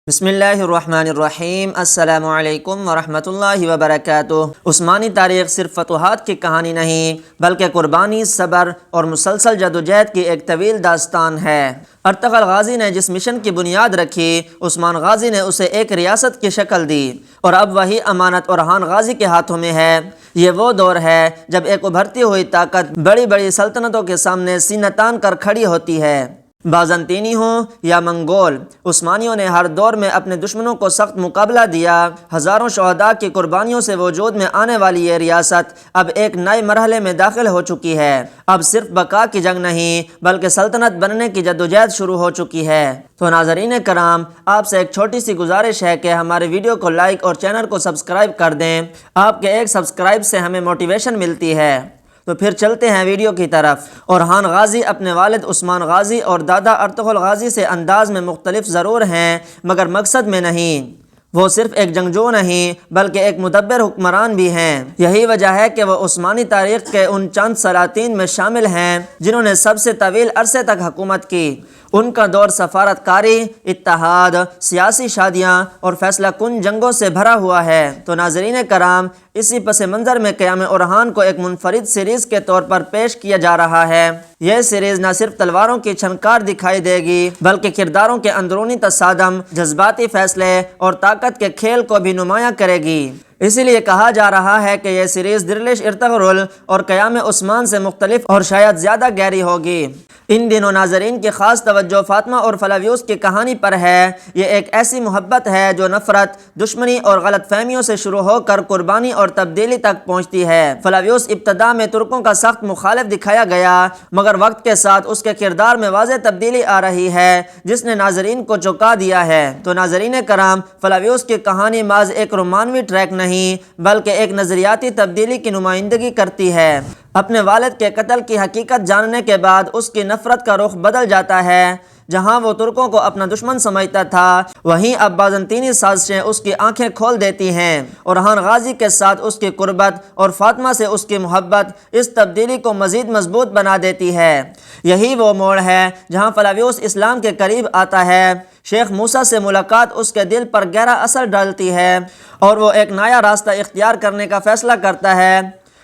بسم اللہ الرحمن الرحیم۔ السلام علیکم ورحمۃ اللہ وبرکاتہ۔ عثمانی تاریخ صرف فتوحات کی کہانی نہیں بلکہ قربانی، صبر اور مسلسل جدوجہد کی ایک طویل داستان ہے۔ ارطغرل غازی نے جس مشن کی بنیاد رکھی، عثمان غازی نے اسے ایک ریاست کی شکل دی، اور اب وہی امانت اورحان غازی کے ہاتھوں میں ہے۔ یہ وہ دور ہے جب ایک ابھرتی ہوئی طاقت بڑی بڑی سلطنتوں کے سامنے سینہ تان کر کھڑی ہوتی ہے۔ بازنطینی ہوں یا منگول، عثمانیوں نے ہر دور میں اپنے دشمنوں کو سخت مقابلہ دیا۔ ہزاروں شہداء کی قربانیوں سے وجود میں آنے والی یہ ریاست اب ایک نئے مرحلے میں داخل ہو چکی ہے۔ اب صرف بقا کی جنگ نہیں بلکہ سلطنت بننے کی جدوجہد شروع ہو چکی ہے۔ تو ناظرین کرام، آپ سے ایک چھوٹی سی گزارش ہے کہ ہمارے ویڈیو کو لائک اور چینل کو سبسکرائب کر دیں۔ آپ کے ایک سبسکرائب سے ہمیں موٹیویشن ملتی ہے۔ تو پھر چلتے ہیں ویڈیو کی طرف۔ اورحان غازی اپنے والد عثمان غازی اور دادا ارطغرل غازی سے انداز میں مختلف ضرور ہیں، مگر مقصد میں نہیں۔ وہ صرف ایک جنگجو نہیں بلکہ ایک مدبر حکمران بھی ہیں۔ یہی وجہ ہے کہ وہ عثمانی تاریخ کے ان چند سلاطین میں شامل ہیں جنہوں نے سب سے طویل عرصے تک حکومت کی۔ ان کا دور سفارت کاری، اتحاد، سیاسی شادیاں اور فیصلہ کن جنگوں سے بھرا ہوا ہے۔ تو ناظرین کرام، اسی پس منظر میں قیام اورحان کو ایک منفرد سیریز کے طور پر پیش کیا جا رہا ہے۔ یہ سیریز نہ صرف تلواروں کی چھنکار دکھائی دے گی بلکہ کرداروں کے اندرونی تصادم، جذباتی فیصلے اور طاقت کے کھیل کو بھی نمایاں کرے گی۔ اسی لیے کہا جا رہا ہے کہ یہ سیریز درلش ارطغرل اور قیام عثمان سے مختلف اور شاید زیادہ گہری ہوگی۔ ان دنوں ناظرین کی خاص توجہ فاطمہ اور فلاویوس کی کہانی پر ہے۔ یہ ایک ایسی محبت ہے جو نفرت، دشمنی اور غلط فہمیوں سے شروع ہو کر قربانی اور تبدیلی تک پہنچتی ہے۔ فلاویوس ابتدا میں ترکوں کا سخت مخالف دکھایا گیا، مگر وقت کے ساتھ اس کے کردار میں واضح تبدیلی آ رہی ہے جس نے ناظرین کو چونکا دیا ہے۔ تو ناظرین کرام، فلاویوس کی کہانی محض ایک رومانوی ٹریک نہیں بلکہ ایک نظریاتی تبدیلی کی نمائندگی کرتی ہے۔ اپنے والد کے قتل کی حقیقت جاننے کے بعد اس کی نفرت کا رخ بدل جاتا ہے۔ جہاں وہ ترکوں کو اپنا دشمن سمجھتا تھا، وہیں اب بازنطینی سازشیں اس کی آنکھیں کھول دیتی ہیں۔ اورحان غازی کے ساتھ اس کی قربت اور فاطمہ سے اس کی محبت اس تبدیلی کو مزید مضبوط بنا دیتی ہے۔ یہی وہ موڑ ہے جہاں فلاویوس اسلام کے قریب آتا ہے۔ شیخ موسیٰ سے ملاقات اس کے دل پر گہرا اثر ڈالتی ہے اور وہ ایک نیا راستہ اختیار کرنے کا فیصلہ کرتا ہے۔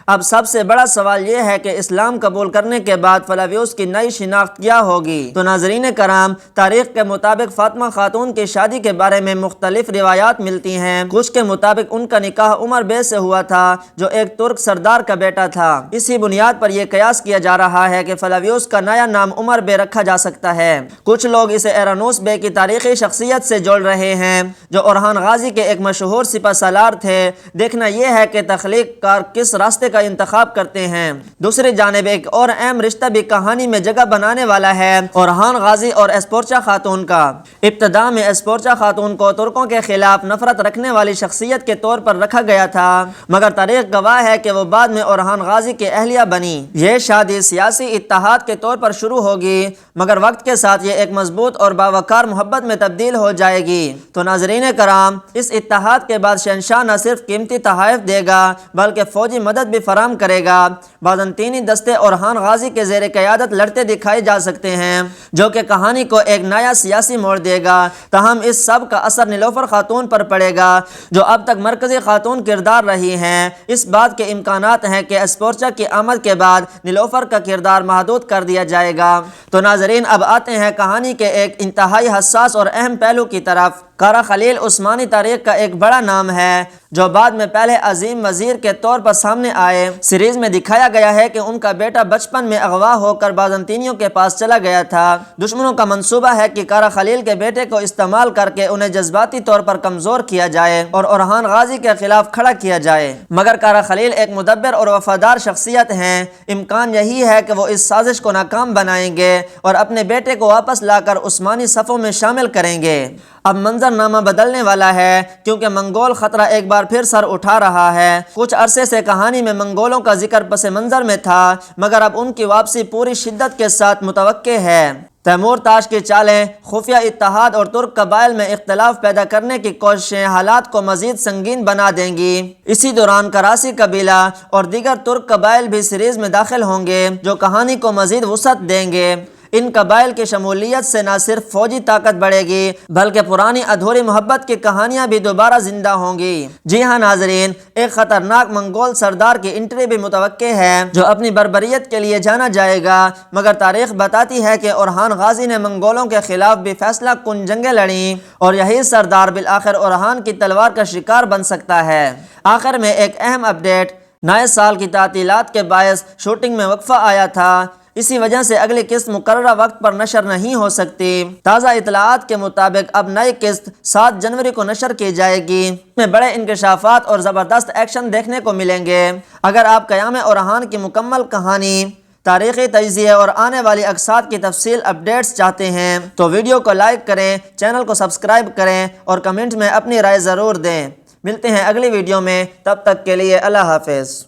اب سب سے بڑا سوال یہ ہے کہ اسلام قبول کرنے کے بعد فلاویوس کی نئی شناخت کیا ہوگی؟ تو ناظرین کرام، تاریخ کے مطابق فاطمہ خاتون کی شادی کے بارے میں مختلف روایات ملتی ہیں۔ کچھ کے مطابق ان کا نکاح عمر بے سے ہوا تھا جو ایک ترک سردار کا بیٹا تھا۔ اسی بنیاد پر یہ قیاس کیا جا رہا ہے کہ فلاویوس کا نیا نام عمر بے رکھا جا سکتا ہے۔ کچھ لوگ اسے ایرانوس بے کی تاریخی شخصیت سے جوڑ رہے ہیں جو اورحان غازی کے ایک مشہور سپہ سالار تھے۔ دیکھنا یہ ہے کہ تخلیق کار کس راستے کا انتخاب کرتے ہیں۔ دوسری جانب ایک اور اہم رشتہ بھی کہانی میں جگہ بنانے والا ہے، اورحان غازی اور اسپورچا خاتون کا۔ ابتدا میں اسپورچا خاتون کو ترکوں کے خلاف نفرت رکھنے والی شخصیت کے طور پر رکھا گیا تھا، مگر تاریخ گواہ ہے کہ وہ بعد میں اورحان غازی کی اہلیہ بنی۔ یہ شادی سیاسی اتحاد کے طور پر شروع ہوگی، مگر وقت کے ساتھ یہ ایک مضبوط اور باوقار محبت میں تبدیل ہو جائے گی۔ تو ناظرین کرام، اس اتحاد کے بعد شہنشاہ نہ صرف قیمتی تحائف دے گا بلکہ فوجی مدد بھی فراہم کرے گا۔ بازنطینی دستے اورحان غازی کے زیر قیادت لڑتے دکھائے جا سکتے ہیں، جو کہ کہانی کو ایک نیا سیاسی موڑ دے گا۔ تاہم اس سب کا اثر نیلوفر خاتون پر پڑے گا، جو اب تک مرکزی خاتون کردار رہی ہیں۔ اس بات کے امکانات ہیں کہ اسپورچا کی آمد کے بعد نیلوفر کا کردار محدود کر دیا جائے گا۔ تو ناظرین، اب آتے ہیں کہانی کے ایک انتہائی حساس اور اہم پہلو کی طرف۔ کارا خلیل عثمانی تاریخ کا ایک بڑا نام ہے جو بعد میں پہلے عظیم وزیر کے طور پر سامنے آئے۔ سیریز میں دکھایا گیا ہے کہ ان کا بیٹا بچپن میں اغوا ہو کر بازنطینیوں کے پاس چلا گیا تھا۔ دشمنوں کا منصوبہ ہے کہ کارا خلیل کے بیٹے کو استعمال کر کے انہیں جذباتی طور پر کمزور کیا جائے اور اورحان غازی کے خلاف کھڑا کیا جائے، مگر کارا خلیل ایک مدبر اور وفادار شخصیت ہیں۔ امکان یہی ہے کہ وہ اس سازش کو ناکام بنائیں گے اور اپنے بیٹے کو واپس لا کر عثمانی صفوں میں شامل کریں گے۔ اب منظرنامہ بدلنے والا ہے کیونکہ منگول خطرہ ایک بار پھر سر اٹھا رہا ہے۔ کچھ عرصے سے کہانی میں منگولوں کا ذکر پس منظر میں تھا، مگر اب ان کی واپسی پوری شدت کے ساتھ متوقع ہے۔ تیمور تاش کی چالیں، خفیہ اتحاد اور ترک قبائل میں اختلاف پیدا کرنے کی کوششیں حالات کو مزید سنگین بنا دیں گی۔ اسی دوران کراسی قبیلہ اور دیگر ترک قبائل بھی سیریز میں داخل ہوں گے جو کہانی کو مزید وسعت دیں گے۔ ان قبائل کی شمولیت سے نہ صرف فوجی طاقت بڑھے گی بلکہ پرانی ادھوری محبت کی کہانیاں بھی دوبارہ زندہ ہوں گی۔ جی ہاں ناظرین، ایک خطرناک منگول سردار کی انٹری بھی متوقع ہے جو اپنی بربریت کے لیے جانا جائے گا، مگر تاریخ بتاتی ہے کہ اورحان غازی نے منگولوں کے خلاف بھی فیصلہ کن جنگیں لڑیں اور یہی سردار بالآخر اورحان کی تلوار کا شکار بن سکتا ہے۔ آخر میں ایک اہم اپڈیٹ، نئے سال کی تعطیلات کے باعث شوٹنگ میں وقفہ آیا تھا، اسی وجہ سے اگلی قسط مقررہ وقت پر نشر نہیں ہو سکتی۔ تازہ اطلاعات کے مطابق اب نئی قسط 7 جنوری کو نشر کی جائے گی۔ اس میں بڑے انکشافات اور زبردست ایکشن دیکھنے کو ملیں گے۔ اگر آپ قیام اورحان کی مکمل کہانی، تاریخی تجزیے اور آنے والی اقساط کی تفصیل اپڈیٹس چاہتے ہیں تو ویڈیو کو لائک کریں، چینل کو سبسکرائب کریں اور کمنٹ میں اپنی رائے ضرور دیں۔ ملتے ہیں اگلی ویڈیو میں، تب تک کے لیے اللہ حافظ۔